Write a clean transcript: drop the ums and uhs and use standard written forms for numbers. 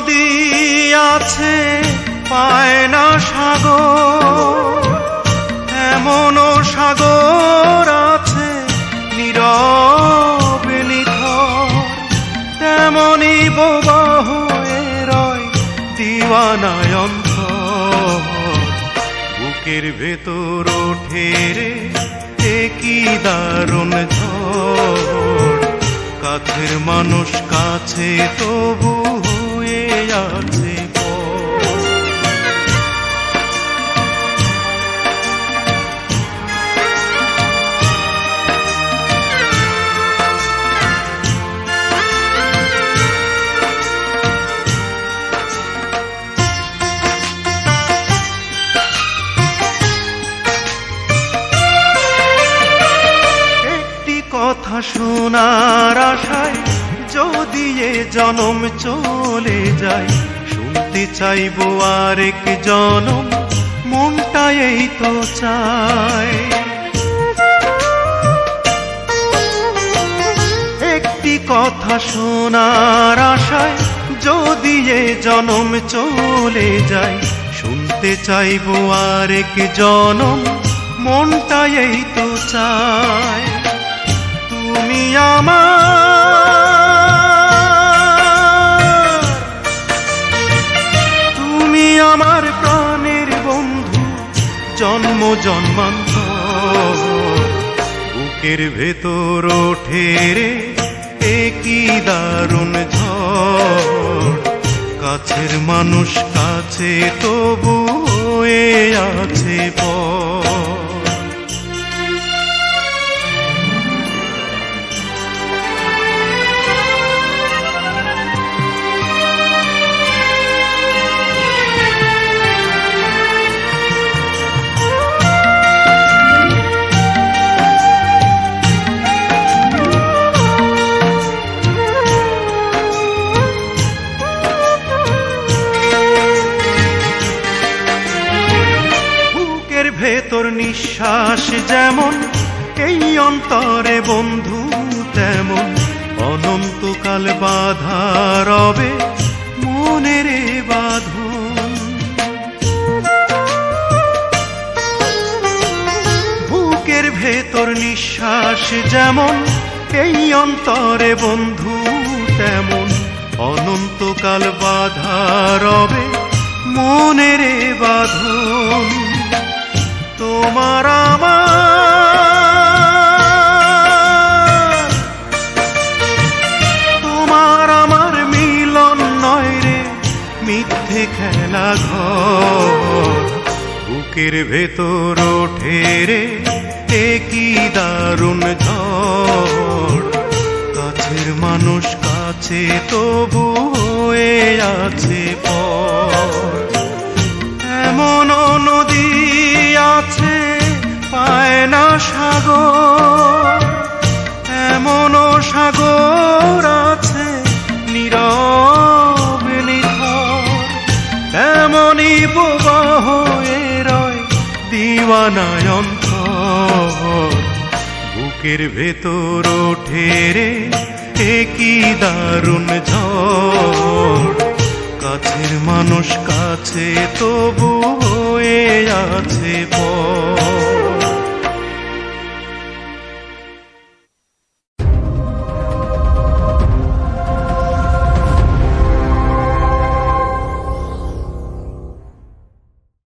নদী আছে পায় না সাগর, এমনও সাগর আছে নীরবে নিথর, তেমনি বোবা হয়ে রয় দিওয়ানায় অন্তর। বুকের ভেতর ওঠে রে কি দারুণ ঝড়, কাছের মানুষ কাছে তবু হয়ে আছে কথা শোনার আশায় যদি এ জনম চলে যায়, শুনতে চাইবো আরেক জনম, মনটা এই তো চায়। একটি কথা শোনার আশায় যদি এ জনম চলে যায়, শুনতে চাইবো আরেক জনম, মনটা এই তো চায়। তুমি আমার প্রাণের বন্ধু, জন্ম জন্মান্তর। বুকের ভেতর ওঠে রে কি দারুণ ঝড়, কাছের মানুষ কাছে তবু হয়ে আছে পর। ভেতর নিঃশ্বাস যেমন এই অন্তরে বন্ধু তেমন, অনন্তকাল বাধা রবে মনের বাঁধন। বুকের ভেতর নিঃশ্বাস যেমন এই অন্তরে বন্ধু তেমন, অনন্তকাল বাধা রবে মনের বাঁধন। তোমার আমার মিলন নয় রে মিথ্যে খেলা ঘর, বুকের ভেতর ওঠে রে কি দারুণ ঝড়, কাছের মানুষ কাছে তবু হয়ে আছে পর। এমন নদী আছে পায় না সাগর, এমনও সাগর আছে নীরবে নিথর, তেমনি বোবা হয়ে রয় দিওয়ানায় অন্তর। বুকের ভেতর ওঠে রে কি দারুণ ঝড়, কাছের মানুষ কাছে তবু হয়ে আছে পর।